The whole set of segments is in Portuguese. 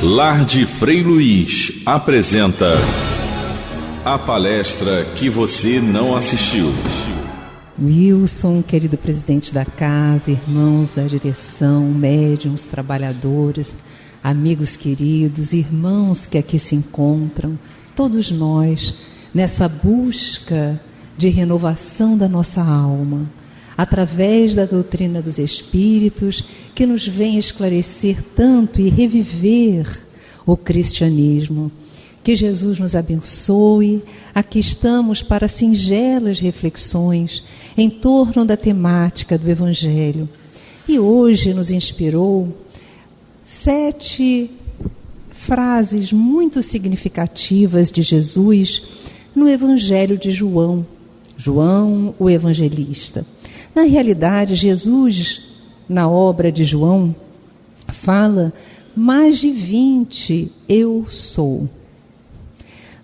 Lar de Frei Luiz apresenta a palestra que você não assistiu. Wilson, querido presidente da casa, irmãos da direção, médiuns, trabalhadores, amigos queridos, irmãos que aqui se encontram, todos nós, nessa busca de renovação da nossa alma, através da doutrina dos Espíritos, que nos vem esclarecer tanto e reviver o cristianismo. Que Jesus nos abençoe. Aqui estamos para singelas reflexões em torno da temática do Evangelho. E hoje nos inspirou 7 frases muito significativas de Jesus no Evangelho de João, o evangelista. Na realidade, Jesus, na obra de João, fala mais de 20 eu sou.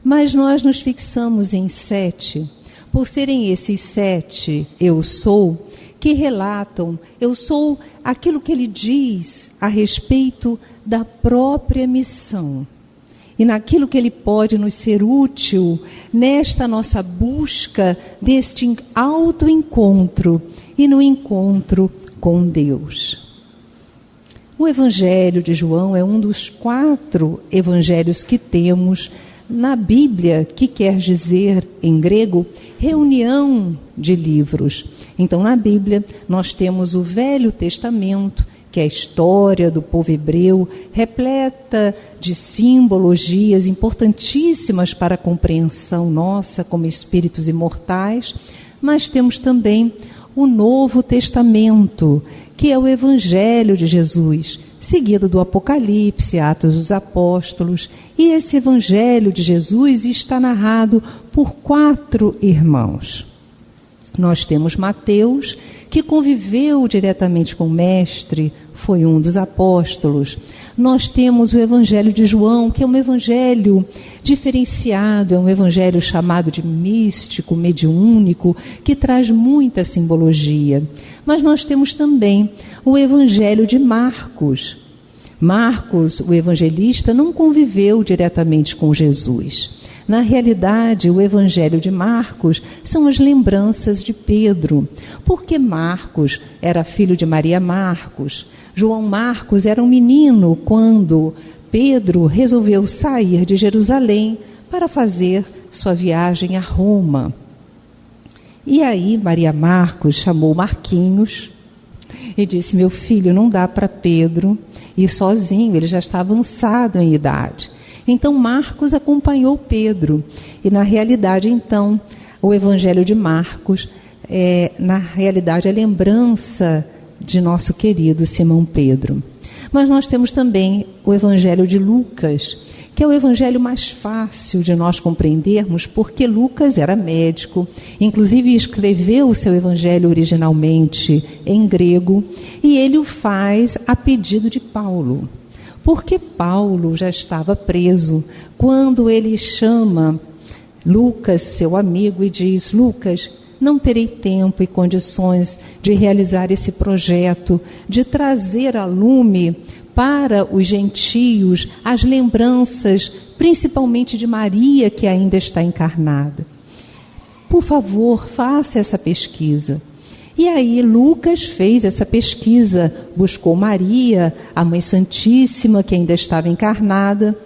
Mas nós nos fixamos em 7, por serem esses 7 eu sou, que relatam, eu sou aquilo que ele diz a respeito da própria missão. E naquilo que ele pode nos ser útil nesta nossa busca deste autoencontro e no encontro com Deus. O Evangelho de João é um dos 4 evangelhos que temos na Bíblia, que quer dizer, em grego, reunião de livros. Então, na Bíblia, nós temos o Velho Testamento, que é a história do povo hebreu, repleta de simbologias importantíssimas para a compreensão nossa como espíritos imortais, mas temos também o Novo Testamento, que é o Evangelho de Jesus, seguido do Apocalipse, Atos dos Apóstolos, e esse Evangelho de Jesus está narrado por 4 irmãos. Nós temos Mateus, que conviveu diretamente com o Mestre, foi um dos apóstolos. Nós temos o Evangelho de João, que é um evangelho diferenciado, é um evangelho chamado de místico, mediúnico, que traz muita simbologia. Mas nós temos também o Evangelho de Marcos. Marcos, o evangelista, não conviveu diretamente com Jesus. Na realidade, o Evangelho de Marcos são as lembranças de Pedro, porque Marcos era filho de Maria Marcos. João Marcos era um menino quando Pedro resolveu sair de Jerusalém para fazer sua viagem a Roma. E aí Maria Marcos chamou Marquinhos e disse: meu filho, não dá para Pedro ir sozinho, ele já está avançado em idade. Então Marcos acompanhou Pedro, e na realidade então o Evangelho de Marcos é na realidade a lembrança de nosso querido Simão Pedro. Mas nós temos também o Evangelho de Lucas, que é o evangelho mais fácil de nós compreendermos, porque Lucas era médico, inclusive escreveu o seu evangelho originalmente em grego, e ele o faz a pedido de Paulo. Porque Paulo já estava preso quando ele chama Lucas, seu amigo, e diz: Lucas, não terei tempo e condições de realizar esse projeto, de trazer a lume para os gentios as lembranças, principalmente de Maria, que ainda está encarnada. Por favor, faça essa pesquisa. E aí Lucas fez essa pesquisa, buscou Maria, a Mãe Santíssima, que ainda estava encarnada,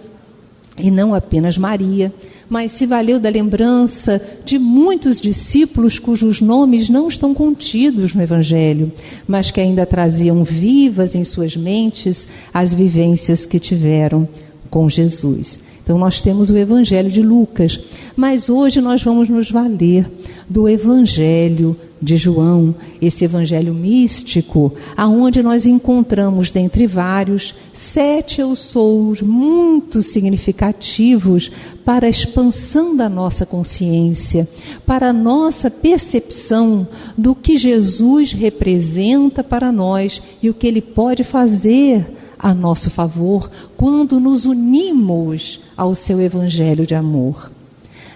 e não apenas Maria, mas se valeu da lembrança de muitos discípulos cujos nomes não estão contidos no Evangelho, mas que ainda traziam vivas em suas mentes as vivências que tiveram com Jesus. Então nós temos o Evangelho de Lucas, mas hoje nós vamos nos valer do Evangelho de João, esse evangelho místico, aonde nós encontramos, dentre vários, 7 eu sous muito significativos para a expansão da nossa consciência, para a nossa percepção do que Jesus representa para nós e o que Ele pode fazer a nosso favor quando nos unimos ao seu evangelho de amor.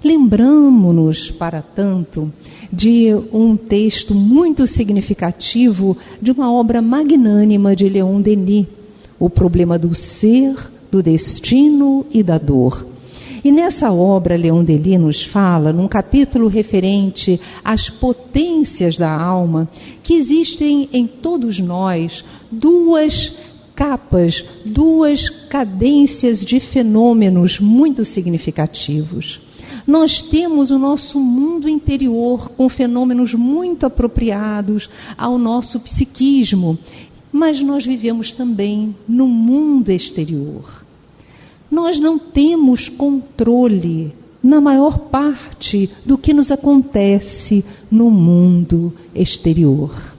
Lembramo-nos, para tanto, de um texto muito significativo de uma obra magnânima de Leon Denis, O Problema do Ser do destino e da dor. E nessa obra, Leon Denis nos fala, num capítulo referente às potências da alma, que existem em todos nós duas capas, duas cadências de fenômenos muito significativos. Nós temos o nosso mundo interior com fenômenos muito apropriados ao nosso psiquismo, mas nós vivemos também no mundo exterior. Nós não temos controle, na maior parte, do que nos acontece no mundo exterior.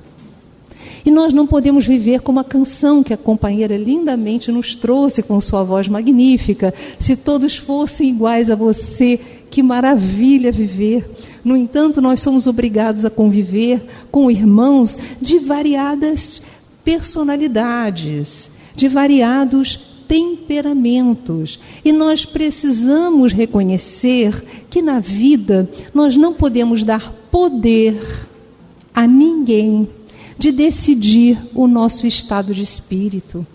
E nós não podemos viver como a canção que a companheira lindamente nos trouxe com sua voz magnífica. Se todos fossem iguais a você, que maravilha viver. No entanto, nós somos obrigados a conviver com irmãos de variadas personalidades, de variados temperamentos. E nós precisamos reconhecer que na vida nós não podemos dar poder a ninguém de decidir o nosso estado de espírito.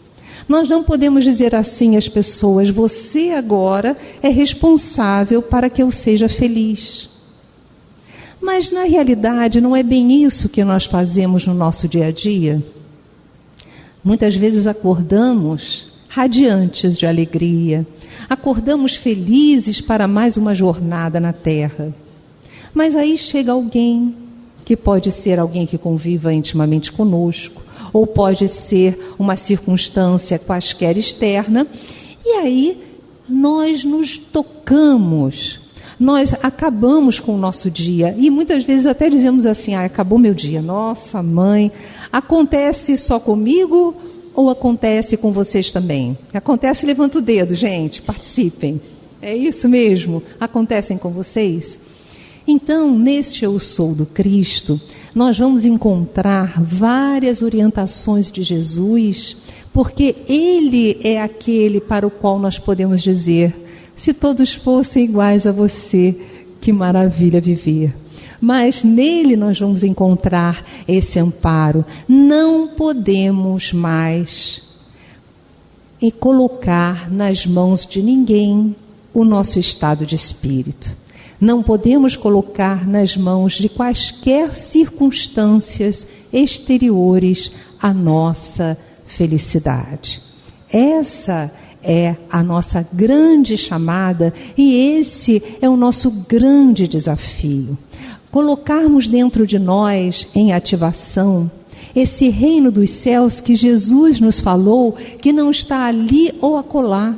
Nós não podemos dizer assim às pessoas: você agora é responsável para que eu seja feliz. Mas na realidade não é bem isso que nós fazemos no nosso dia a dia. Muitas vezes acordamos radiantes de alegria, acordamos felizes para mais uma jornada na Terra. Mas aí chega alguém, que pode ser alguém que conviva intimamente conosco, ou pode ser uma circunstância quaisquer externa, e aí nós nos tocamos, nós acabamos com o nosso dia, e muitas vezes até dizemos assim: acabou meu dia. Nossa, mãe, acontece só comigo ou acontece com vocês também? Acontece, levanta o dedo, gente, participem. É isso mesmo? Acontecem com vocês? Então, neste Eu Sou do Cristo, nós vamos encontrar várias orientações de Jesus, porque Ele é aquele para o qual nós podemos dizer: se todos fossem iguais a você, que maravilha viver. Mas nele nós vamos encontrar esse amparo. Não podemos mais colocar nas mãos de ninguém o nosso estado de espírito. Não podemos colocar nas mãos de quaisquer circunstâncias exteriores a nossa felicidade. Essa é a nossa grande chamada e esse é o nosso grande desafio. Colocarmos dentro de nós, em ativação, esse reino dos céus que Jesus nos falou, que não está ali ou acolá,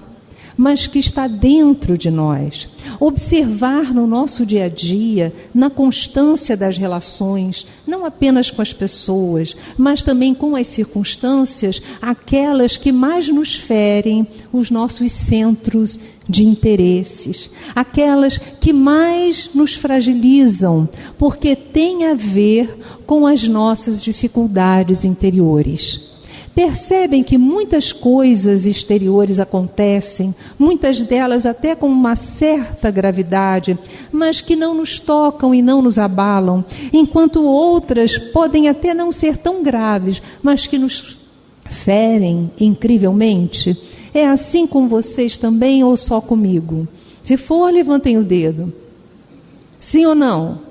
mas que está dentro de nós. Observar no nosso dia a dia, na constância das relações, não apenas com as pessoas, mas também com as circunstâncias, aquelas que mais nos ferem os nossos centros de interesses, aquelas que mais nos fragilizam, porque tem a ver com as nossas dificuldades interiores. Percebem que muitas coisas exteriores acontecem, muitas delas até com uma certa gravidade, mas que não nos tocam e não nos abalam, enquanto outras podem até não ser tão graves, mas que nos ferem incrivelmente. É assim com vocês também ou só comigo? Se for, levantem o dedo. Sim ou não?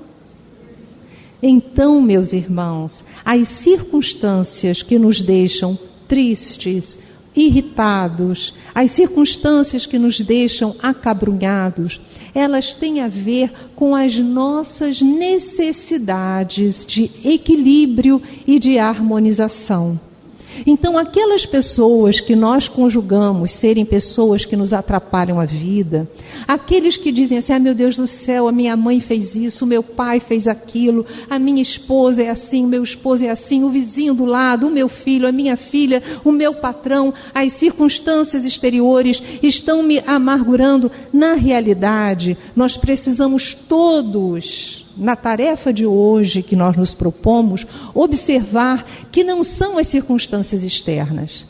Então, meus irmãos, as circunstâncias que nos deixam tristes, irritados, as circunstâncias que nos deixam acabrunhados, elas têm a ver com as nossas necessidades de equilíbrio e de harmonização. Então, aquelas pessoas que nós conjugamos serem pessoas que nos atrapalham a vida, aqueles que dizem assim: meu Deus do céu, a minha mãe fez isso, o meu pai fez aquilo, a minha esposa é assim, o meu esposo é assim, o vizinho do lado, o meu filho, a minha filha, o meu patrão, as circunstâncias exteriores estão me amargurando. Na realidade, nós precisamos todos, na tarefa de hoje que nós nos propomos, observar que não são as circunstâncias externas.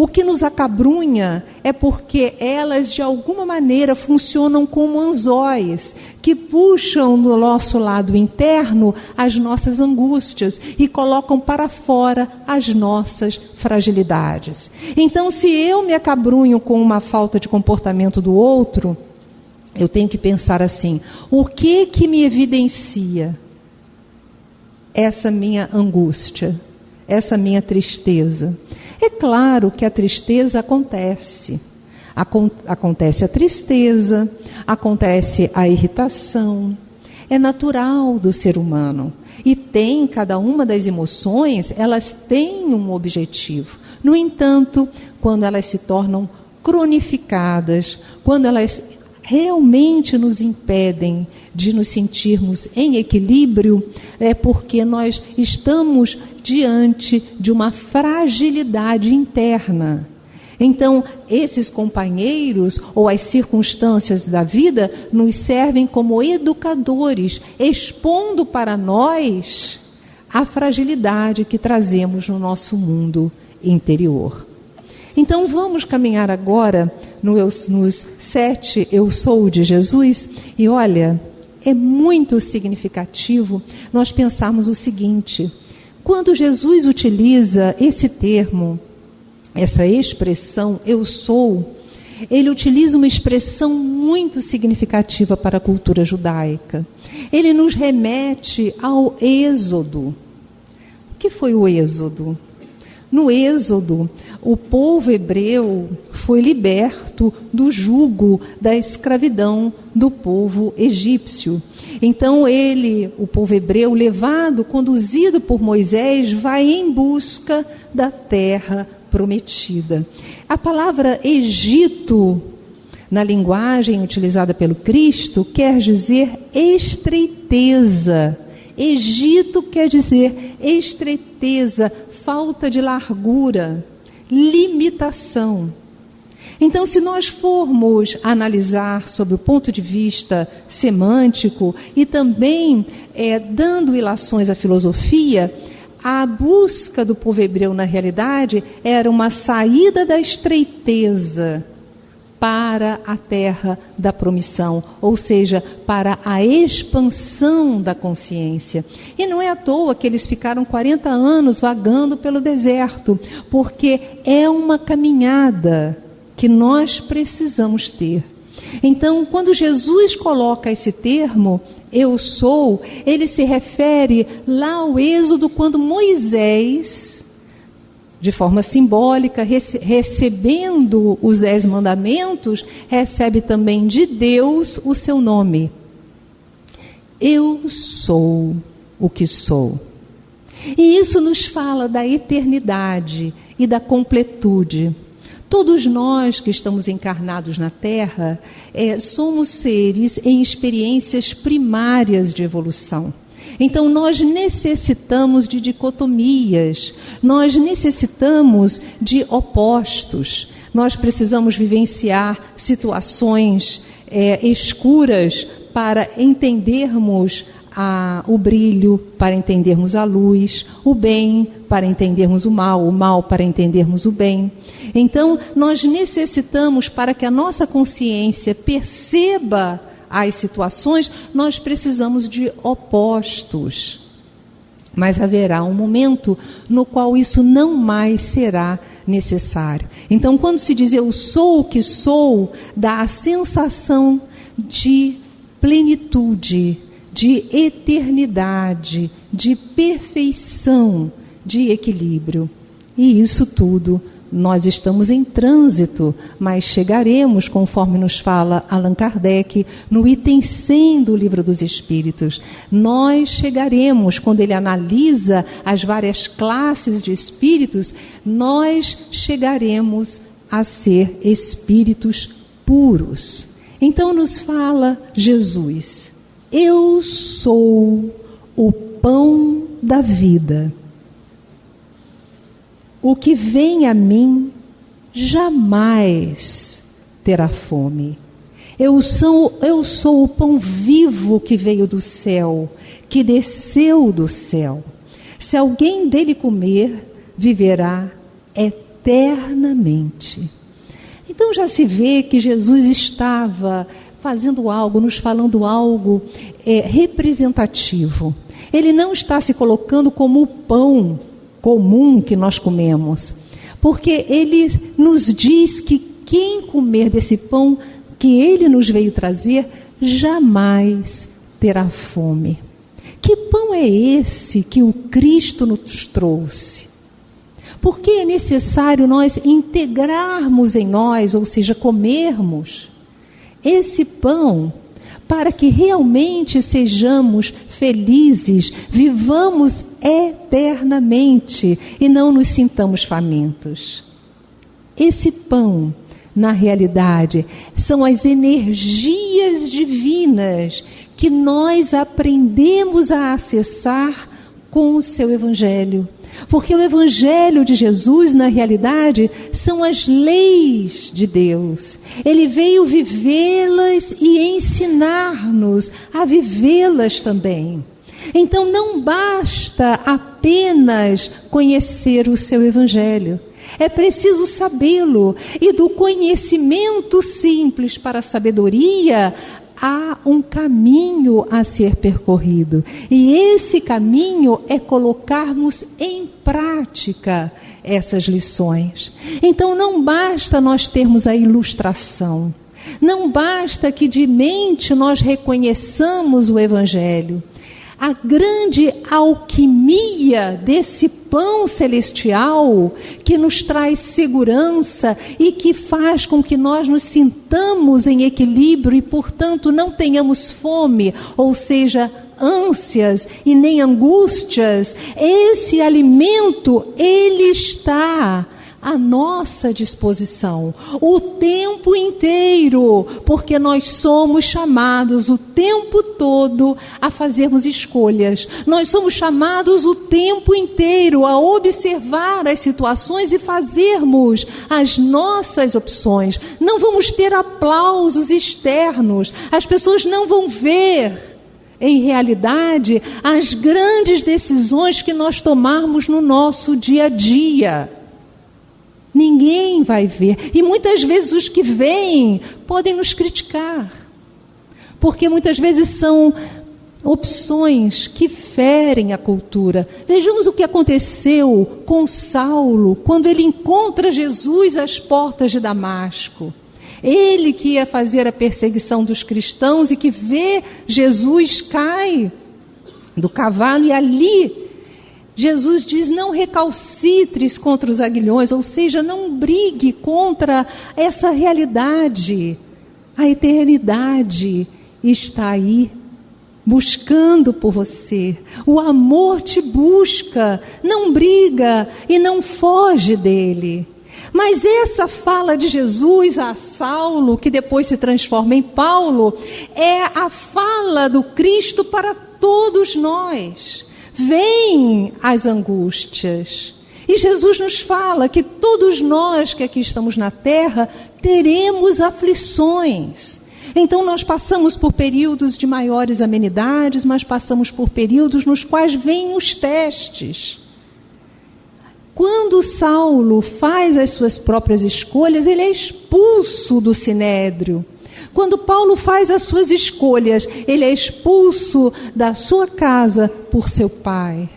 O que nos acabrunha é porque elas, de alguma maneira, funcionam como anzóis, que puxam do nosso lado interno as nossas angústias e colocam para fora as nossas fragilidades. Então, se eu me acabrunho com uma falta de comportamento do outro, eu tenho que pensar assim: o que me evidencia essa minha angústia, essa minha tristeza? É claro que a tristeza acontece. Acontece a tristeza, acontece a irritação. É natural do ser humano. E cada uma das emoções, elas têm um objetivo. No entanto, quando elas se tornam cronificadas, quando elas realmente nos impedem de nos sentirmos em equilíbrio, é porque nós estamos diante de uma fragilidade interna. Então, esses companheiros ou as circunstâncias da vida nos servem como educadores, expondo para nós a fragilidade que trazemos no nosso mundo interior. Então, vamos caminhar agora nos 7 Eu Sou de Jesus. E olha, é muito significativo nós pensarmos o seguinte: quando Jesus utiliza esse termo, essa expressão, eu sou, ele utiliza uma expressão muito significativa para a cultura judaica. Ele nos remete ao Êxodo. O que foi o Êxodo? No Êxodo, o povo hebreu foi liberto do jugo da escravidão do povo egípcio. Então o povo hebreu, conduzido por Moisés, vai em busca da terra prometida. A palavra Egito, na linguagem utilizada pelo Cristo, quer dizer estreiteza. Egito quer dizer estreiteza, falta de largura, limitação. Então, se nós formos analisar sob o ponto de vista semântico e também dando ilações à filosofia, a busca do povo hebreu, na realidade, era uma saída da estreiteza para a terra da promissão, ou seja, para a expansão da consciência. E não é à toa que eles ficaram 40 anos vagando pelo deserto, porque é uma caminhada que nós precisamos ter. Então, quando Jesus coloca esse termo, eu sou, ele se refere lá ao Êxodo, quando Moisés, de forma simbólica, recebendo os 10 mandamentos, recebe também de Deus o seu nome. Eu sou o que sou. E isso nos fala da eternidade e da completude. Todos nós que estamos encarnados na Terra, somos seres em experiências primárias de evolução. Então, nós necessitamos de dicotomias, nós necessitamos de opostos, nós precisamos vivenciar situações escuras para entendermos o brilho, para entendermos a luz, o bem para entendermos o mal para entendermos o bem. Então, nós necessitamos, para que a nossa consciência perceba as situações, nós precisamos de opostos. Mas haverá um momento no qual isso não mais será necessário. Então, quando se diz eu sou o que sou, dá a sensação de plenitude, de eternidade, de perfeição, de equilíbrio. E isso tudo nós estamos em trânsito, mas chegaremos, conforme nos fala Allan Kardec, no item 100 do Livro dos Espíritos. Nós chegaremos, quando ele analisa as várias classes de espíritos, nós chegaremos a ser espíritos puros. Então nos fala Jesus: eu sou o pão da vida. O que vem a mim jamais terá fome. Eu sou o pão vivo que veio do céu, que desceu do céu. Se alguém dele comer, viverá eternamente. eternamente. Então já se vê que Jesus estava fazendo algo, nos falando algo representativo. Ele não está se colocando como o pão comum que nós comemos, porque ele nos diz que quem comer desse pão que ele nos veio trazer, jamais terá fome. Que pão é esse que o Cristo nos trouxe? Porque é necessário nós integrarmos em nós, ou seja, comermos esse pão, para que realmente sejamos felizes, vivamos eternamente e não nos sintamos famintos. Esse pão, na realidade, são as energias divinas que nós aprendemos a acessar com o seu Evangelho. Porque o Evangelho de Jesus, na realidade, são as leis de Deus. Ele veio vivê-las e ensinar-nos a vivê-las também. Então não basta apenas conhecer o seu Evangelho. É preciso sabê-lo. E do conhecimento simples para a sabedoria, há um caminho a ser percorrido. E esse caminho é colocarmos em prática essas lições. Então não basta nós termos a ilustração. Não basta que de mente nós reconheçamos o Evangelho. A grande alquimia desse pão celestial que nos traz segurança e que faz com que nós nos sintamos em equilíbrio e, portanto, não tenhamos fome, ou seja, ânsias e nem angústias. Esse alimento, ele está à nossa disposição o tempo inteiro, porque nós somos chamados o tempo todo a fazermos escolhas. Nós somos chamados o tempo inteiro a observar as situações e fazermos as nossas opções. Não vamos ter aplausos externos, as pessoas não vão ver em realidade as grandes decisões que nós tomarmos no nosso dia a dia. Ninguém vai ver. E muitas vezes os que veem podem nos criticar. Porque muitas vezes são opções que ferem a cultura. Vejamos o que aconteceu com Saulo, quando ele encontra Jesus às portas de Damasco. Ele que ia fazer a perseguição dos cristãos e que vê Jesus cai do cavalo e ali Jesus diz: não recalcitres contra os aguilhões, ou seja, não brigue contra essa realidade. A eternidade está aí, buscando por você. O amor te busca, não briga e não foge dele. Mas essa fala de Jesus a Saulo, que depois se transforma em Paulo, é a fala do Cristo para todos nós. Vêm as angústias. E Jesus nos fala que todos nós que aqui estamos na terra teremos aflições. Então nós passamos por períodos de maiores amenidades, mas passamos por períodos nos quais vêm os testes. Quando Saulo faz as suas próprias escolhas, ele é expulso do sinédrio. Quando Paulo faz as suas escolhas, ele é expulso da sua casa por seu pai.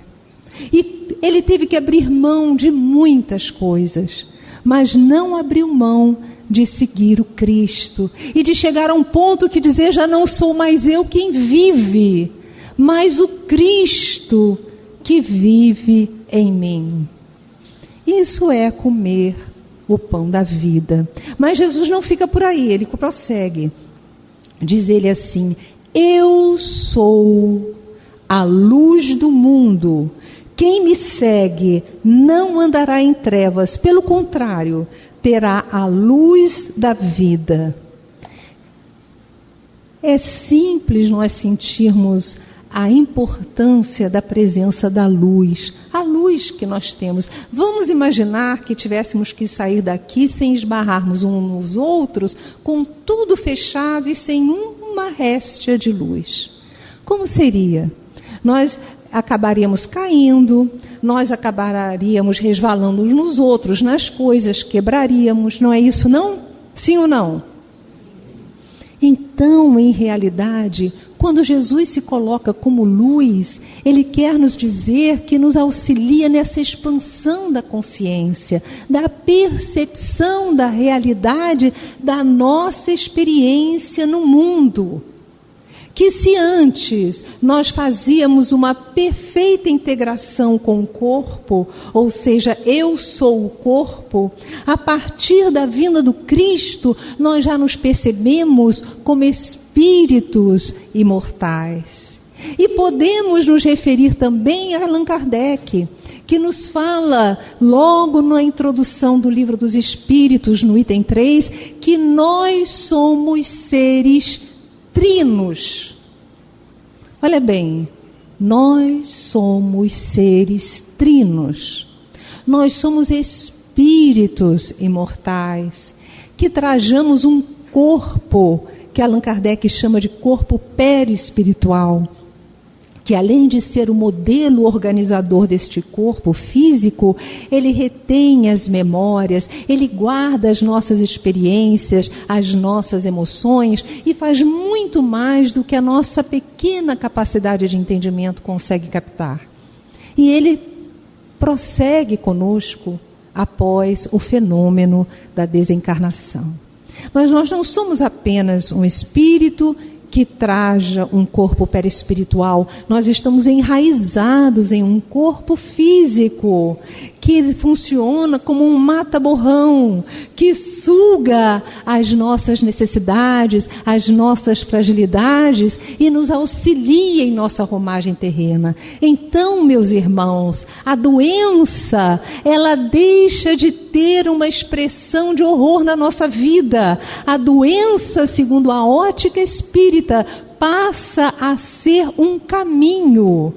E ele teve que abrir mão de muitas coisas, mas não abriu mão de seguir o Cristo e de chegar a um ponto que dizer: já não sou mais eu quem vive, mas o Cristo que vive em mim. Isso é comer o pão da vida. Mas Jesus não fica por aí, ele prossegue. Diz ele assim: eu sou a luz do mundo. Quem me segue não andará em trevas, pelo contrário, terá a luz da vida. É simples nós sentirmos a importância da presença da luz, a luz que nós temos. Vamos imaginar que tivéssemos que sair daqui sem esbarrarmos uns nos outros, com tudo fechado e sem uma réstia de luz. Como seria? Nós acabaríamos caindo, nós acabaríamos resvalando uns nos outros, nas coisas, quebraríamos, não é isso não? Sim ou não? Então, em realidade, quando Jesus se coloca como luz, Ele quer nos dizer que nos auxilia nessa expansão da consciência, da percepção da realidade da nossa experiência no mundo. Que se antes nós fazíamos uma perfeita integração com o corpo, ou seja, eu sou o corpo, a partir da vinda do Cristo, nós já nos percebemos como espíritos imortais. E podemos nos referir também a Allan Kardec, que nos fala logo na introdução do Livro dos Espíritos, no item 3, que nós somos seres trinos. Olha bem, nós somos seres trinos. Nós somos espíritos imortais que trajamos um corpo que Allan Kardec chama de corpo perispiritual, que além de ser o modelo organizador deste corpo físico, ele retém as memórias, ele guarda as nossas experiências, as nossas emoções e faz muito mais do que a nossa pequena capacidade de entendimento consegue captar. E ele prossegue conosco após o fenômeno da desencarnação. Mas nós não somos apenas um espírito que traja um corpo perispiritual, nós estamos enraizados em um corpo físico que funciona como um mata-borrão, que suga as nossas necessidades, as nossas fragilidades e nos auxilia em nossa romagem terrena. Então, meus irmãos, a doença, ela deixa de ter uma expressão de horror na nossa vida. A doença, segundo a ótica espírita, passa a ser um caminho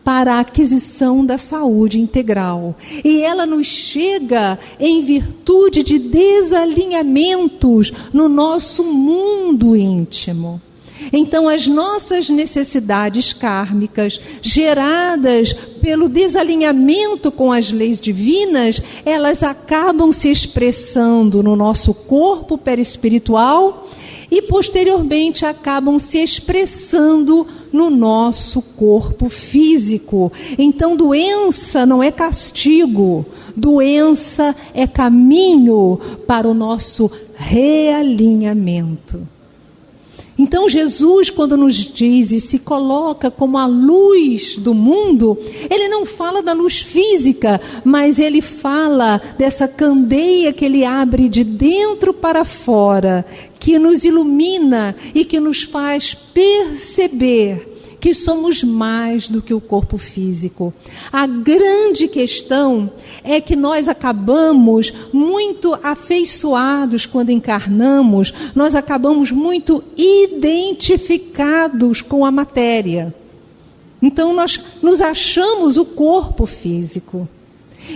para a aquisição da saúde integral. E ela nos chega em virtude de desalinhamentos no nosso mundo íntimo. Então, as nossas necessidades kármicas, geradas pelo desalinhamento com as leis divinas, elas acabam se expressando no nosso corpo perispiritual e, posteriormente, acabam se expressando no nosso corpo físico. Então, doença não é castigo, doença é caminho para o nosso realinhamento. Então, Jesus, quando nos diz e se coloca como a luz do mundo, ele não fala da luz física, mas ele fala dessa candeia que ele abre de dentro para fora, que nos ilumina e que nos faz perceber que somos mais do que o corpo físico. A grande questão é que nós acabamos muito afeiçoados quando encarnamos, nós acabamos muito identificados com a matéria. Então nós nos achamos o corpo físico.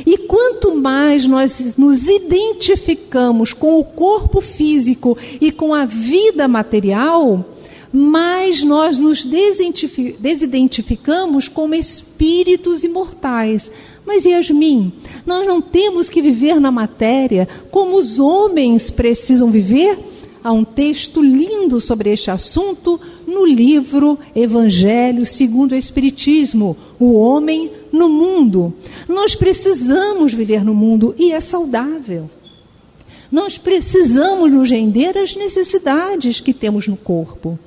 E quanto mais nós nos identificamos com o corpo físico e com a vida material, mais nós nos desidentificamos como espíritos imortais. Mas, Yasmin, nós não temos que viver na matéria como os homens precisam viver? Há um texto lindo sobre este assunto no livro Evangelho segundo o Espiritismo, O Homem no Mundo. Nós precisamos viver no mundo e é saudável. Nós precisamos nos render às necessidades que temos no corpo.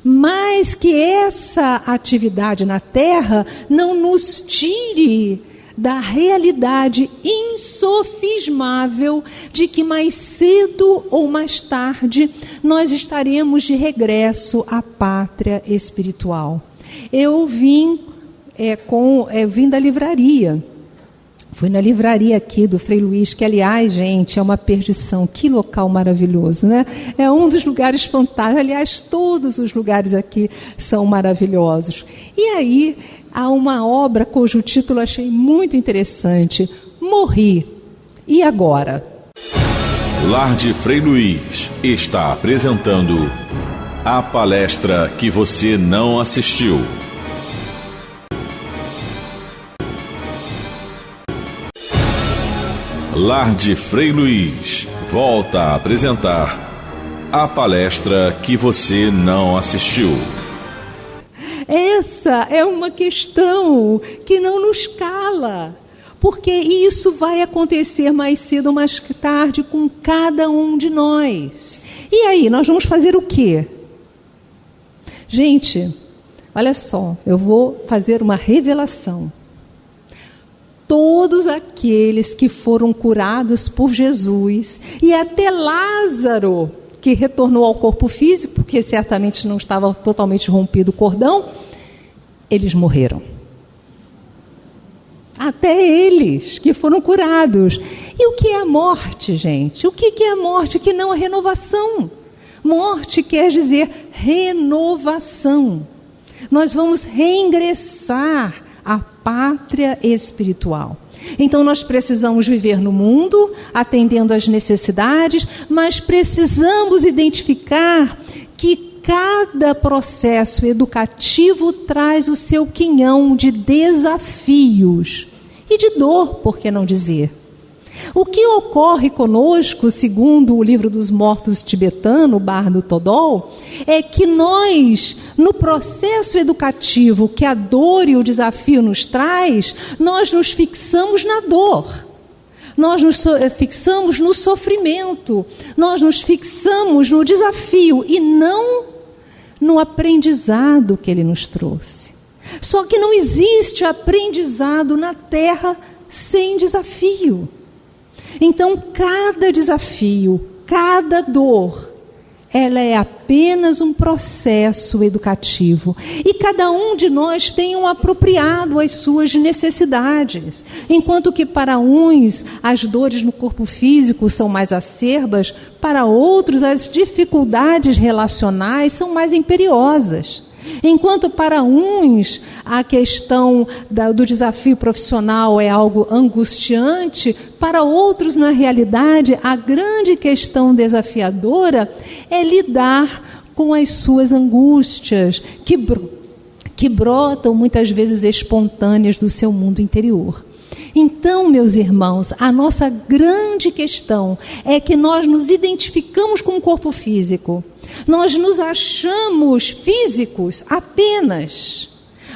Mas que essa atividade na Terra não nos tire da realidade insofismável de que mais cedo ou mais tarde nós estaremos de regresso à pátria espiritual. Eu vim da livraria. Fui na livraria aqui do Frei Luís, que, aliás, gente, é uma perdição. Que local maravilhoso, né? É um dos lugares fantásticos. Aliás, todos os lugares aqui são maravilhosos. E aí, há uma obra cujo título achei muito interessante. Morri. E agora? Lar de Frei Luís está apresentando a palestra que você não assistiu. Lar de Frei Luiz volta a apresentar a palestra que você não assistiu. Essa é uma questão que não nos cala, porque isso vai acontecer mais cedo ou mais tarde com cada um de nós. E aí, nós vamos fazer o quê? Gente, olha só, eu vou fazer uma revelação. Todos aqueles que foram curados por Jesus, e até Lázaro, que retornou ao corpo físico, porque certamente não estava totalmente rompido o cordão, eles morreram. Até eles que foram curados. E o que é a morte, gente? O que é a morte que não a renovação? Morte quer dizer renovação. Nós vamos reingressar à pátria espiritual. Então nós precisamos viver no mundo, atendendo às necessidades, mas precisamos identificar que cada processo educativo traz o seu quinhão de desafios e de dor, por que não dizer? O que ocorre conosco, segundo o livro dos mortos tibetano, o Bardo Thodol, é que nós, no processo educativo que a dor e o desafio nos traz, nós nos fixamos na dor, nós nos fixamos no sofrimento, nós nos fixamos no desafio e não no aprendizado que ele nos trouxe. Só que não existe aprendizado na Terra sem desafio. Então, cada desafio, cada dor, ela é apenas um processo educativo. E cada um de nós tem um apropriado às suas necessidades. Enquanto que para uns as dores no corpo físico são mais acerbas, para outros as dificuldades relacionais são mais imperiosas. Enquanto para uns a questão do desafio profissional é algo angustiante, para outros, na realidade, a grande questão desafiadora é lidar com as suas angústias, que brotam muitas vezes espontâneas do seu mundo interior. Então, meus irmãos, a nossa grande questão é que nós nos identificamos com o corpo físico. Nós nos achamos físicos apenas,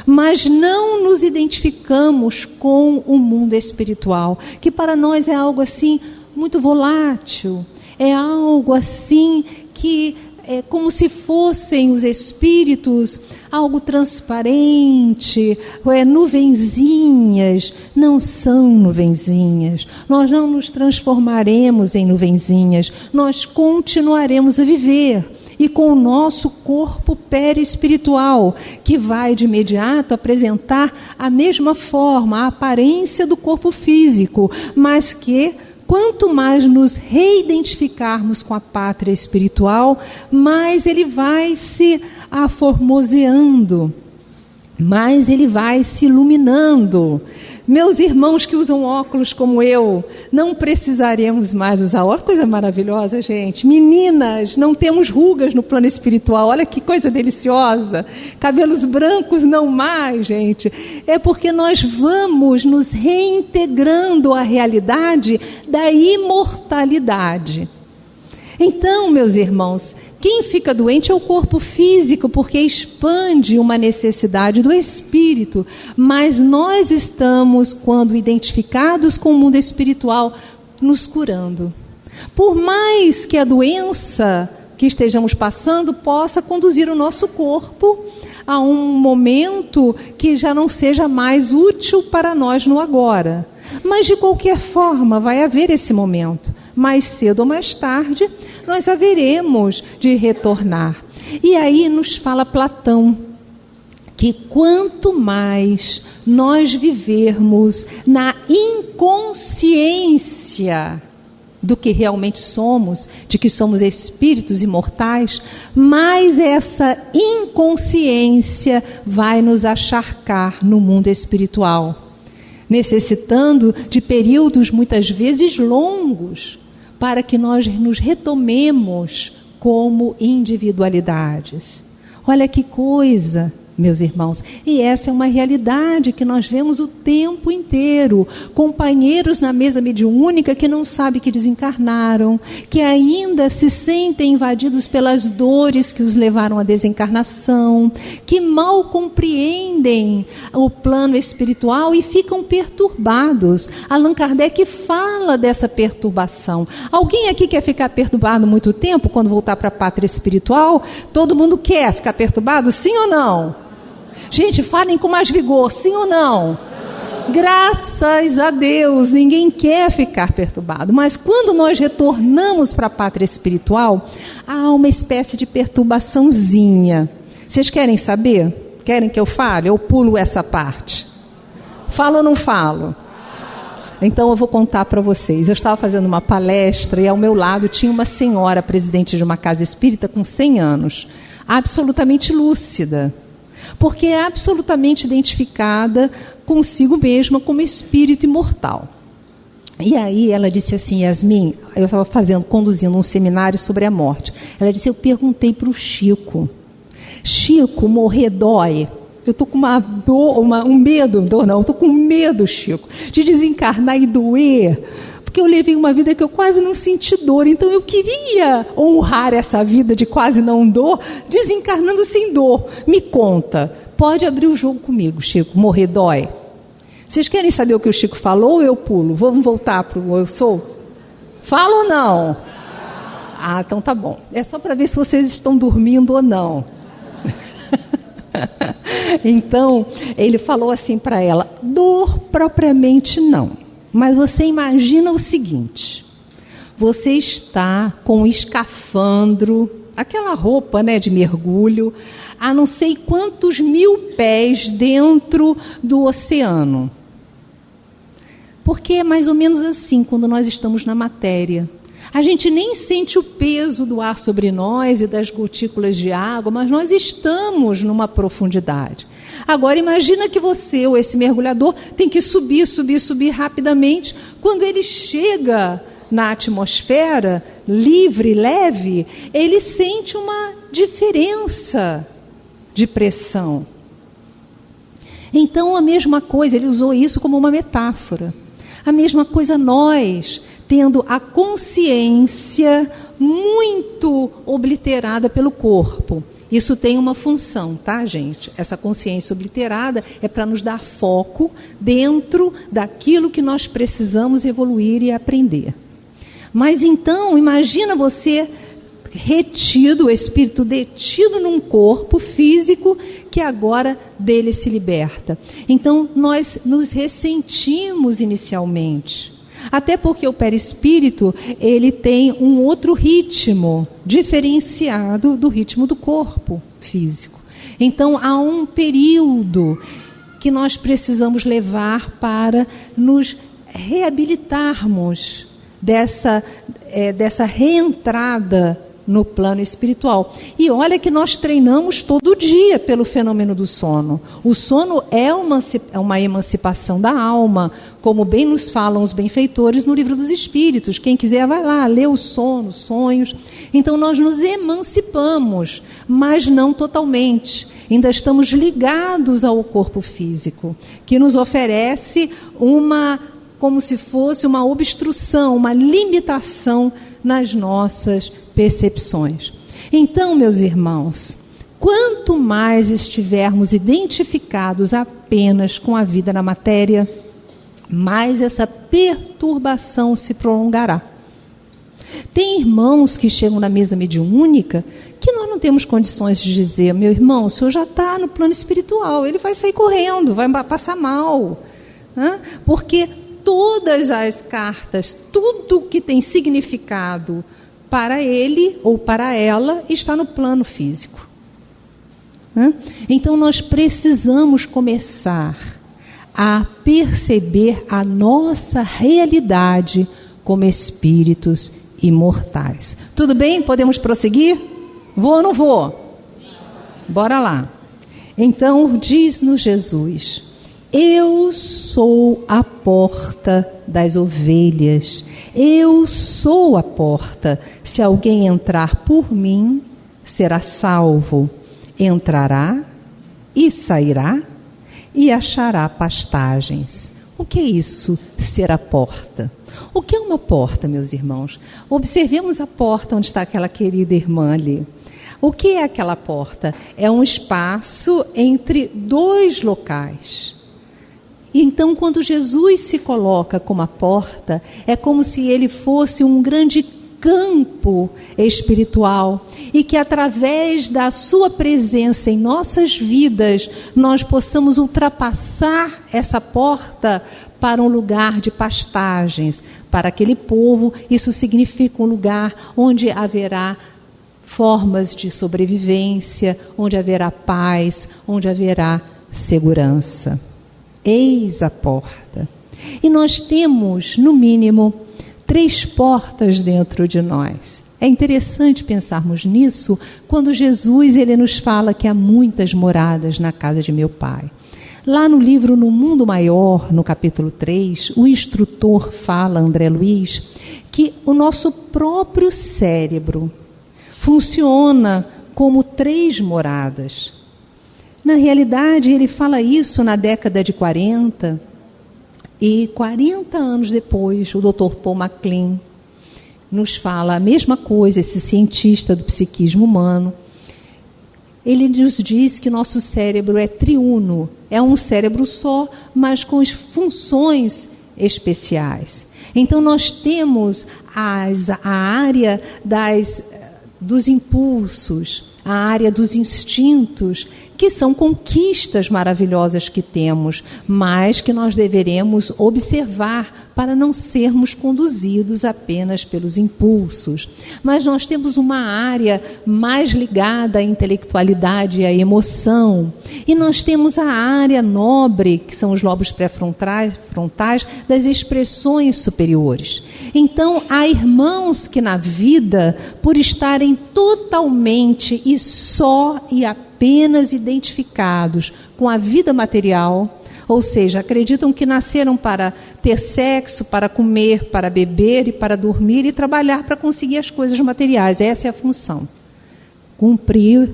mas não nos identificamos com o mundo espiritual, que para nós é algo assim muito volátil, é algo assim que é como se fossem os espíritos, algo transparente, nuvenzinhas. Não são nuvenzinhas. Nós não nos transformaremos em nuvenzinhas. Nós continuaremos a viver. E com o nosso corpo perispiritual, que vai de imediato apresentar a mesma forma, a aparência do corpo físico, mas que quanto mais nos reidentificarmos com a pátria espiritual, mais ele vai se aformoseando, mais ele vai se iluminando. Meus irmãos que usam óculos como eu, não precisaremos mais usar óculos. Coisa maravilhosa, gente. Meninas, não temos rugas no plano espiritual. Olha que coisa deliciosa. Cabelos brancos não mais, gente. É porque nós vamos nos reintegrando à realidade da imortalidade. Então, meus irmãos, quem fica doente é o corpo físico, porque expande uma necessidade do espírito. Mas nós estamos, quando identificados com o mundo espiritual, nos curando. Por mais que a doença que estejamos passando possa conduzir o nosso corpo a um momento que já não seja mais útil para nós no agora. Mas, de qualquer forma, vai haver esse momento. Mais cedo ou mais tarde, nós haveremos de retornar. E aí nos fala Platão, que quanto mais nós vivermos na inconsciência do que realmente somos, de que somos espíritos imortais, mais essa inconsciência vai nos acharcar no mundo espiritual, necessitando de períodos muitas vezes longos, para que nós nos retomemos como individualidades. Olha que coisa! meus irmãos. E essa é uma realidade que nós vemos o tempo inteiro. Companheiros na mesa mediúnica que não sabem que desencarnaram, que ainda se sentem invadidos pelas dores que os levaram à desencarnação, que mal compreendem o plano espiritual e ficam perturbados. Allan Kardec fala dessa perturbação. Alguém aqui quer ficar perturbado muito tempo quando voltar para a pátria espiritual? Todo mundo quer ficar perturbado, sim ou não? Gente, falem com mais vigor, sim ou não? Graças a Deus, ninguém quer ficar perturbado. Mas quando nós retornamos para a pátria espiritual, há uma espécie de perturbaçãozinha. Vocês querem saber? Querem que eu fale? Eu pulo essa parte. Falo ou não falo? Então eu vou contar para vocês. Eu estava fazendo uma palestra e ao meu lado tinha uma senhora, presidente de uma casa espírita com 100 anos, absolutamente lúcida, porque é absolutamente identificada consigo mesma como espírito imortal. E aí ela disse assim: Yasmin, eu estava conduzindo um seminário sobre a morte. Ela disse: eu perguntei para o Chico, morrer dói? Eu estou com uma dor, estou com medo, Chico, de desencarnar e doer, porque eu levei uma vida que eu quase não senti dor, então eu queria honrar essa vida de quase não dor, desencarnando sem dor. Me conta, pode abrir o jogo comigo, Chico, morrer dói? Vocês querem saber o que o Chico falou ou eu pulo? Vamos voltar para o eu sou? Fala ou não? Ah, então tá bom. É só para ver se vocês estão dormindo ou não. Então, ele falou assim para ela: dor propriamente não, mas você imagina o seguinte: você está com um escafandro, aquela roupa, né, de mergulho, a não sei quantos 1000 pés dentro do oceano. Porque é mais ou menos assim quando nós estamos na matéria. A gente nem sente o peso do ar sobre nós e das gotículas de água, mas nós estamos numa profundidade. Agora imagina que você, ou esse mergulhador, tem que subir rapidamente. Quando ele chega na atmosfera, livre, leve, ele sente uma diferença de pressão. Então a mesma coisa, ele usou isso como uma metáfora. A mesma coisa nós, tendo a consciência muito obliterada pelo corpo. Isso tem uma função, tá, gente? Essa consciência obliterada é para nos dar foco dentro daquilo que nós precisamos evoluir e aprender. Mas então, imagina você retido, o espírito detido num corpo físico que agora dele se liberta. Então, nós nos ressentimos inicialmente. Até porque o perispírito, ele tem um outro ritmo, diferenciado do ritmo do corpo físico. Então, há um período que nós precisamos levar para nos reabilitarmos dessa reentrada no plano espiritual. E olha que nós treinamos todo dia pelo fenômeno do sono. O sono é uma emancipação da alma, como bem nos falam os benfeitores no Livro dos Espíritos. Quem quiser vai lá, lê o sono, sonhos. Então nós nos emancipamos, mas não totalmente. Ainda estamos ligados ao corpo físico, que nos oferece como se fosse uma obstrução, uma limitação nas nossas percepções. Então, meus irmãos, quanto mais estivermos identificados apenas com a vida na matéria, mais essa perturbação se prolongará. Tem irmãos que chegam na mesa mediúnica que nós não temos condições de dizer: meu irmão, o senhor já está no plano espiritual, ele vai sair correndo, vai passar mal, né? Porque todas as cartas, tudo que tem significado para ele ou para ela, está no plano físico. Então nós precisamos começar a perceber a nossa realidade como espíritos imortais. Tudo bem? Podemos prosseguir? Vou ou não vou? Bora lá. Então diz-nos Jesus: eu sou a porta das ovelhas. Eu sou a porta. Se alguém entrar por mim, será salvo. Entrará e sairá e achará pastagens. O que é isso, ser a porta? O que é uma porta, meus irmãos? Observemos a porta onde está aquela querida irmã ali. O que é aquela porta? É um espaço entre dois locais. Então, quando Jesus se coloca como a porta, é como se ele fosse um grande campo espiritual e que através da sua presença em nossas vidas, nós possamos ultrapassar essa porta para um lugar de pastagens. Para aquele povo, isso significa um lugar onde haverá formas de sobrevivência, onde haverá paz, onde haverá segurança. Eis a porta. E nós temos, no mínimo, 3 portas dentro de nós. É interessante pensarmos nisso quando Jesus ele nos fala que há muitas moradas na casa de meu Pai. Lá no livro No Mundo Maior, no capítulo 3, o instrutor fala, André Luiz, que o nosso próprio cérebro funciona como 3 moradas. Na realidade, ele fala isso na década de 40, e 40 anos depois, o Dr. Paul MacLean nos fala a mesma coisa, esse cientista do psiquismo humano. Ele nos diz que nosso cérebro é triuno, é um cérebro só, mas com funções especiais. Então, nós temos a área dos impulsos, a área dos instintos, que são conquistas maravilhosas que temos, mas que nós deveremos observar para não sermos conduzidos apenas pelos impulsos. Mas nós temos uma área mais ligada à intelectualidade e à emoção. E nós temos a área nobre, que são os lobos pré-frontais das expressões superiores. Então, há irmãos que na vida, por estarem totalmente e só e apenas identificados com a vida material, ou seja, acreditam que nasceram para ter sexo, para comer, para beber e para dormir e trabalhar para conseguir as coisas materiais. Essa é a função. Cumprir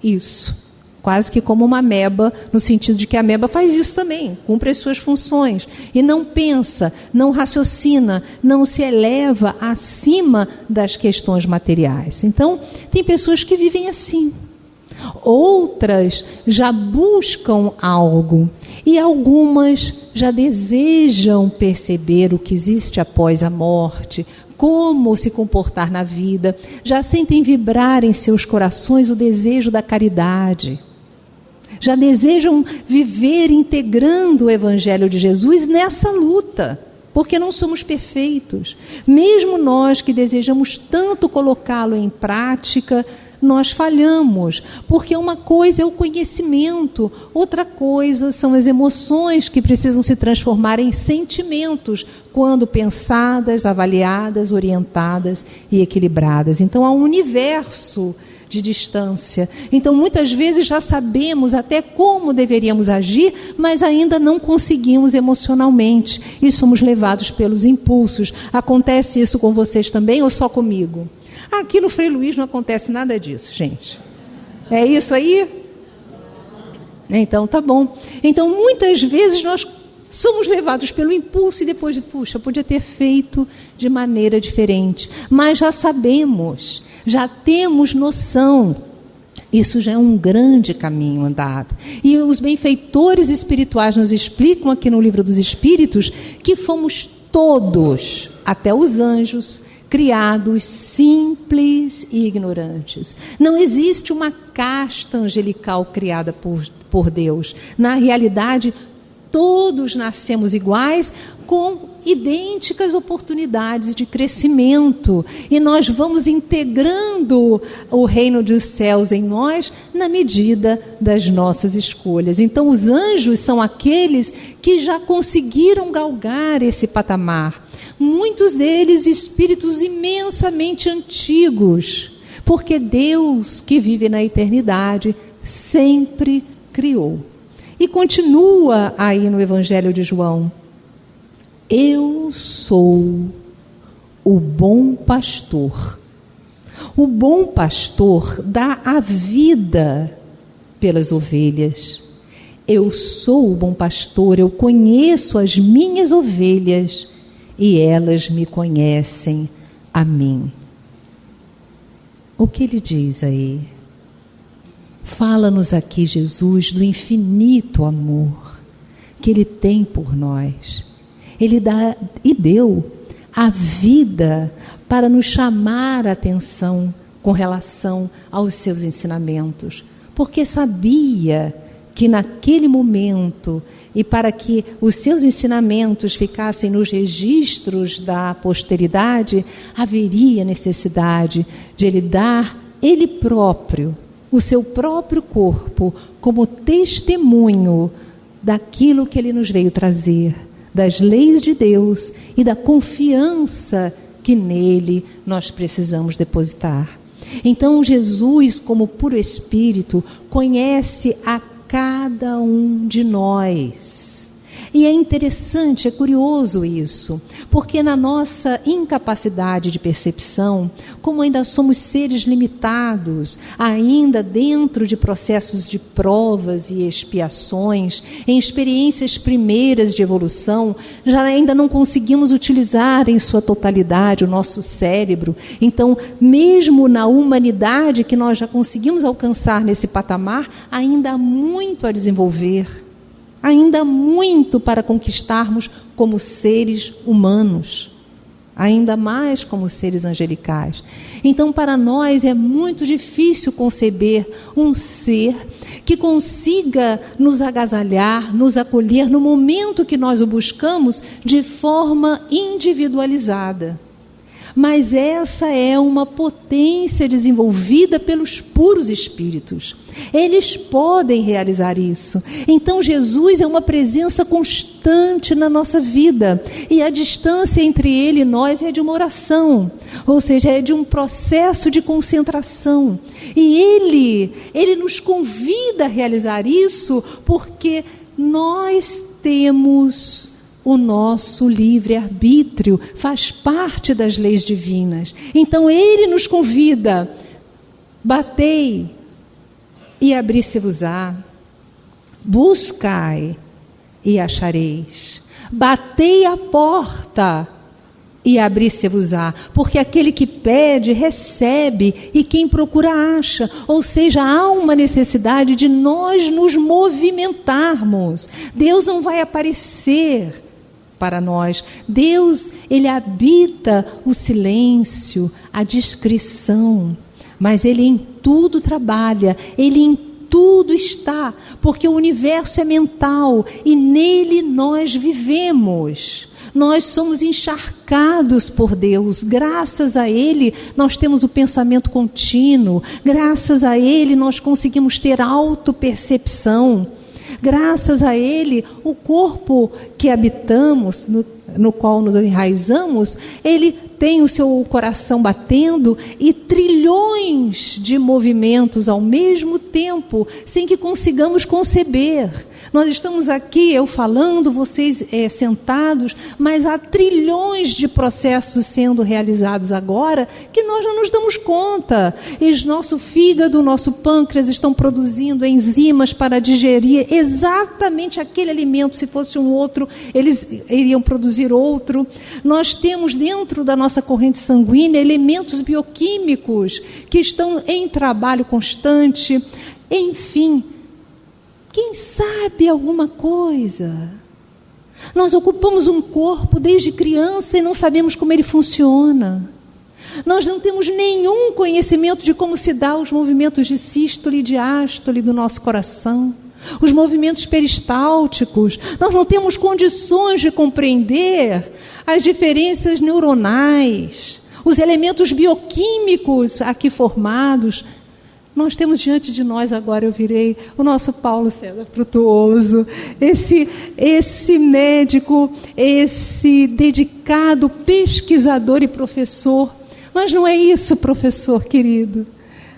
isso. Quase que como uma ameba, no sentido de que a ameba faz isso também, cumpre as suas funções. E não pensa, não raciocina, não se eleva acima das questões materiais. Então, tem pessoas que vivem assim. Outras já buscam algo e algumas já desejam perceber o que existe após a morte, como se comportar na vida, já sentem vibrar em seus corações o desejo da caridade, já desejam viver integrando o Evangelho de Jesus nessa luta, porque não somos perfeitos. Mesmo nós que desejamos tanto colocá-lo em prática, nós falhamos, porque uma coisa é o conhecimento, outra coisa são as emoções que precisam se transformar em sentimentos quando pensadas, avaliadas, orientadas e equilibradas. Então há um universo de distância. Então muitas vezes já sabemos até como deveríamos agir, mas ainda não conseguimos emocionalmente e somos levados pelos impulsos. Acontece isso com vocês também ou só comigo? Aqui no Frei Luís não acontece nada disso, gente. É isso aí? Então, tá bom. Então, muitas vezes nós somos levados pelo impulso e depois de, puxa, podia ter feito de maneira diferente. Mas já sabemos, já temos noção. Isso já é um grande caminho andado. E os benfeitores espirituais nos explicam aqui no Livro dos Espíritos que fomos todos, até os anjos, criados simples e ignorantes. Não existe uma casta angelical criada por Deus. Na realidade, todos nascemos iguais, com idênticas oportunidades de crescimento. E nós vamos integrando o reino dos céus em nós na medida das nossas escolhas. Então, os anjos são aqueles que já conseguiram galgar esse patamar. Muitos deles espíritos imensamente antigos, porque Deus, que vive na eternidade, sempre criou. E continua aí no Evangelho de João: eu sou o bom pastor. O bom pastor dá a vida pelas ovelhas. Eu sou o bom pastor, eu conheço as minhas ovelhas e elas me conhecem a mim. O que ele diz aí? Fala-nos aqui, Jesus, do infinito amor que ele tem por nós. Ele dá e deu a vida para nos chamar a atenção com relação aos seus ensinamentos, porque sabia que naquele momento, e para que os seus ensinamentos ficassem nos registros da posteridade, haveria necessidade de ele dar ele próprio, o seu próprio corpo, como testemunho daquilo que ele nos veio trazer, das leis de Deus e da confiança que nele nós precisamos depositar. Então Jesus, como puro Espírito, conhece a cada um de nós. E é interessante, é curioso isso, porque na nossa incapacidade de percepção, como ainda somos seres limitados, ainda dentro de processos de provas e expiações, em experiências primeiras de evolução, já ainda não conseguimos utilizar em sua totalidade o nosso cérebro. Então, mesmo na humanidade que nós já conseguimos alcançar nesse patamar, ainda há muito a desenvolver. Ainda há muito para conquistarmos como seres humanos, ainda mais como seres angelicais. Então, para nós é muito difícil conceber um ser que consiga nos agasalhar, nos acolher no momento que nós o buscamos de forma individualizada. Mas essa é uma potência desenvolvida pelos puros espíritos. Eles podem realizar isso. Então Jesus é uma presença constante na nossa vida. E a distância entre ele e nós é de uma oração. Ou seja, é de um processo de concentração. E ele nos convida a realizar isso porque nós temos o nosso livre-arbítrio, faz parte das leis divinas. Então ele nos convida: batei e abri-se-vos-á, buscai e achareis, batei a porta e abri-se-vos-á, porque aquele que pede, recebe, e quem procura, acha. Ou seja, há uma necessidade de nós nos movimentarmos. Deus não vai aparecer para nós. Deus, ele habita o silêncio, a discrição, mas ele em tudo trabalha, ele em tudo está, porque o universo é mental e nele nós vivemos. Nós somos encharcados por Deus. Graças a ele nós temos o pensamento contínuo, graças a ele nós conseguimos ter autopercepção. Graças a ele, o corpo que habitamos, no qual nos enraizamos, ele tem o seu coração batendo e trilhões de movimentos ao mesmo tempo, sem que consigamos conceber. Nós estamos aqui, eu falando, vocês sentados, mas há trilhões de processos sendo realizados agora que nós não nos damos conta. E nosso fígado, nosso pâncreas estão produzindo enzimas para digerir exatamente aquele alimento. Se fosse um outro, eles iriam produzir outro. Nós temos dentro da nossa corrente sanguínea elementos bioquímicos que estão em trabalho constante. Enfim, quem sabe alguma coisa? Nós ocupamos um corpo desde criança e não sabemos como ele funciona. Nós não temos nenhum conhecimento de como se dá os movimentos de sístole e diástole do nosso coração, os movimentos peristálticos. Nós não temos condições de compreender as diferenças neuronais, os elementos bioquímicos aqui formados. Nós temos diante de nós agora, eu virei o nosso Paulo César Frutuoso, esse médico, esse dedicado pesquisador e professor. Mas não é isso, professor querido.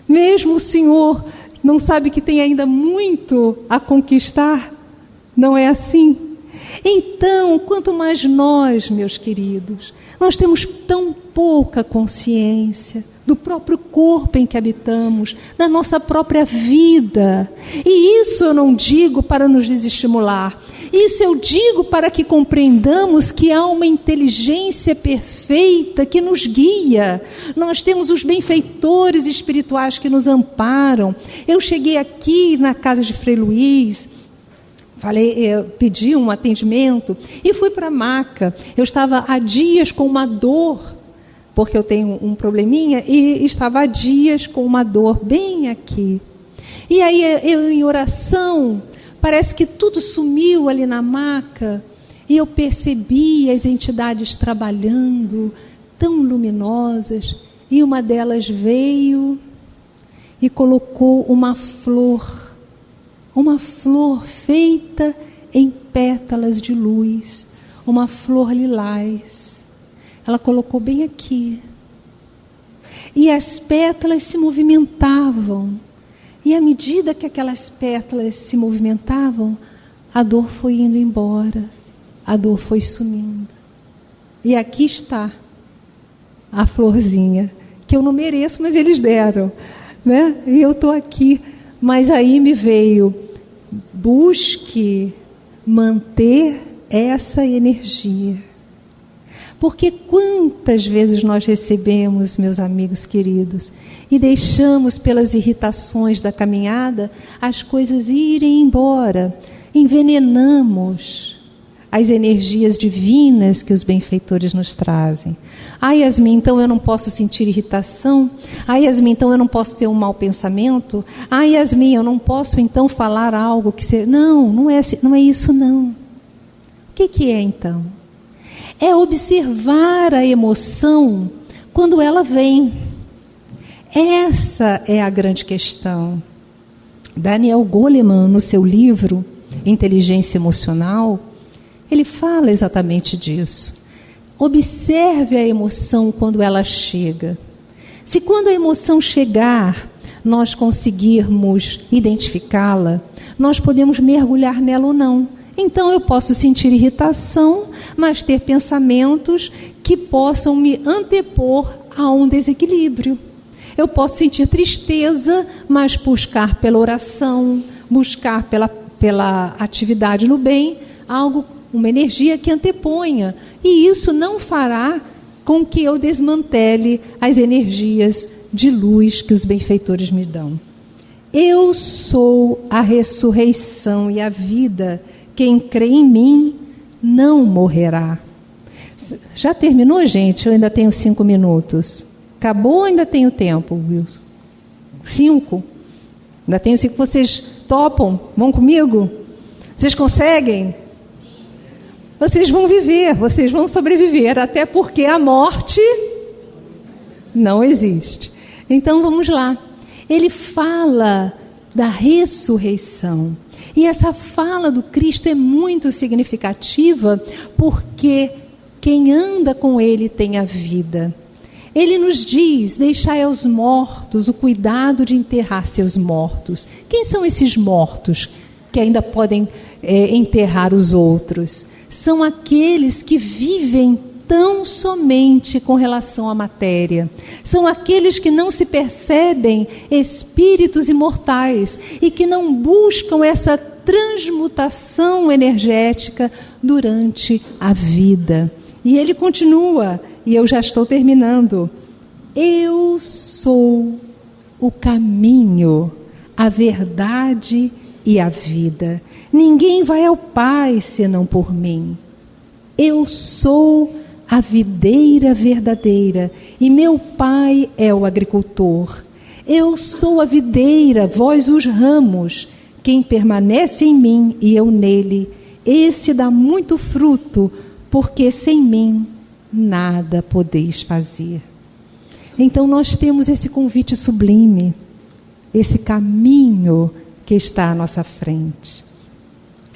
Mesmo o senhor não sabe que tem ainda muito a conquistar? Não é assim? Então, quanto mais nós, meus queridos, nós temos tão pouca consciência do próprio corpo em que habitamos, da nossa própria vida. E isso eu não digo para nos desestimular. Isso eu digo para que compreendamos que há uma inteligência perfeita que nos guia. Nós temos os benfeitores espirituais que nos amparam. Eu cheguei aqui na casa de Frei Luiz, pedi um atendimento e fui para a maca. Eu estava há dias com uma dor, porque eu tenho um probleminha, e estava há dias com uma dor bem aqui. E aí eu em oração, parece que tudo sumiu ali na maca, e eu percebi as entidades trabalhando, tão luminosas, e uma delas veio e colocou uma flor feita em pétalas de luz, uma flor lilás. Ela colocou bem aqui. E as pétalas se movimentavam. E à medida que aquelas pétalas se movimentavam, a dor foi indo embora. A dor foi sumindo. E aqui está a florzinha, que eu não mereço, mas eles deram, né? E eu estou aqui. Mas aí me veio, busque manter essa energia. Porque quantas vezes nós recebemos, meus amigos queridos, e deixamos pelas irritações da caminhada as coisas irem embora, envenenamos as energias divinas que os benfeitores nos trazem. Ah, Yasmin, então eu não posso sentir irritação? Ah, Yasmin, então eu não posso ter um mau pensamento? Ah, Yasmin, eu não posso então falar algo que... Não é isso não. O que é então? É observar a emoção quando ela vem. Essa é a grande questão. Daniel Goleman, no seu livro Inteligência Emocional, ele fala exatamente disso. Observe a emoção quando ela chega. Se quando a emoção chegar, nós conseguirmos identificá-la, nós podemos mergulhar nela ou não. Então eu posso sentir irritação, mas ter pensamentos que possam me antepor a um desequilíbrio. Eu posso sentir tristeza, mas buscar pela oração, buscar pela atividade no bem, uma energia que anteponha. E isso não fará com que eu desmantele as energias de luz que os benfeitores me dão. Eu sou a ressurreição e a vida. Quem crê em mim não morrerá. Já terminou, gente? Eu ainda tenho 5 minutos. Acabou ou ainda tenho tempo, Wilson? 5? Ainda tenho 5. Vocês topam? Vão comigo? Vocês conseguem? Vocês vão viver, vocês vão sobreviver, até porque a morte não existe. Então vamos lá. Ele fala da ressurreição. E essa fala do Cristo é muito significativa, porque quem anda com Ele tem a vida. Ele nos diz, deixai aos mortos o cuidado de enterrar seus mortos. Quem são esses mortos que ainda podem enterrar os outros? São aqueles que vivem tão somente com relação à matéria. São aqueles que não se percebem espíritos imortais e que não buscam essa transmutação energética durante a vida. E ele continua, e eu já estou terminando. Eu sou o caminho, a verdade e a vida. Ninguém vai ao Pai senão por mim. Eu sou a videira verdadeira, e meu Pai é o agricultor. Eu sou a videira, vós os ramos. Quem permanece em mim e eu nele, esse dá muito fruto, porque sem mim nada podeis fazer. Então nós temos esse convite sublime, esse caminho que está à nossa frente.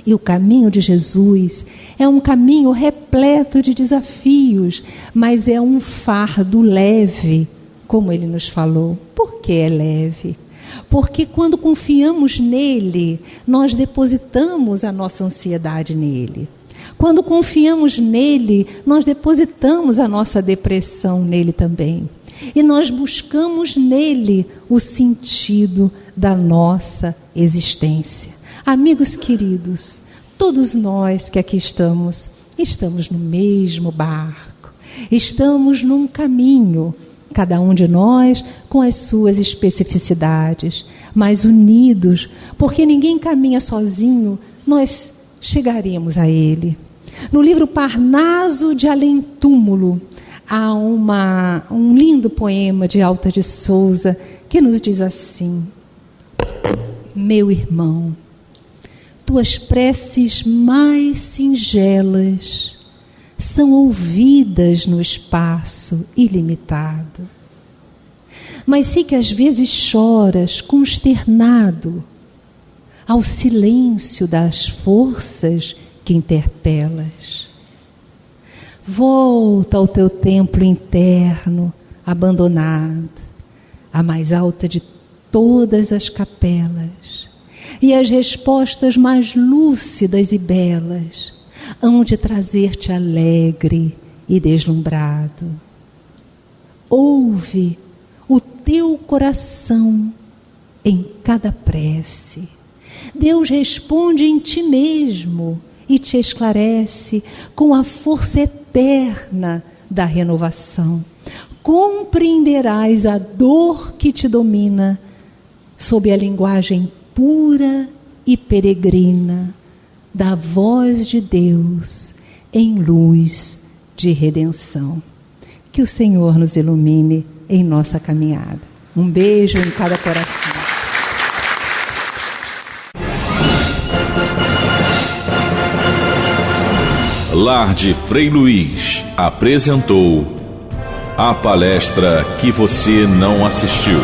E o caminho de Jesus é um caminho repleto de desafios, mas é um fardo leve, como ele nos falou. Por que é leve? Porque quando confiamos nele, nós depositamos a nossa ansiedade nele. Quando confiamos nele, nós depositamos a nossa depressão nele também. E nós buscamos nele o sentido da nossa existência. Amigos queridos, todos nós que aqui estamos no mesmo barco, estamos num caminho, cada um de nós com as suas especificidades, mas unidos, porque ninguém caminha sozinho, nós chegaremos a ele. No livro Parnaso de Além Túmulo, há um lindo poema de Alta de Souza que nos diz assim: meu irmão, tuas preces mais singelas são ouvidas no espaço ilimitado. Mas sei que às vezes choras consternado ao silêncio das forças que interpelas. Volta ao teu templo interno, abandonado, a mais alta de todas as capelas, e as respostas mais lúcidas e belas hão de trazer-te alegre e deslumbrado. Ouve o teu coração em cada prece. Deus responde em ti mesmo e te esclarece com a força eterna da renovação. Compreenderás a dor que te domina sob a linguagem pura e peregrina da voz de Deus em luz de redenção. Que o Senhor nos ilumine em nossa caminhada. Um beijo em cada coração. Lar de Frei Luiz apresentou a palestra que você não assistiu.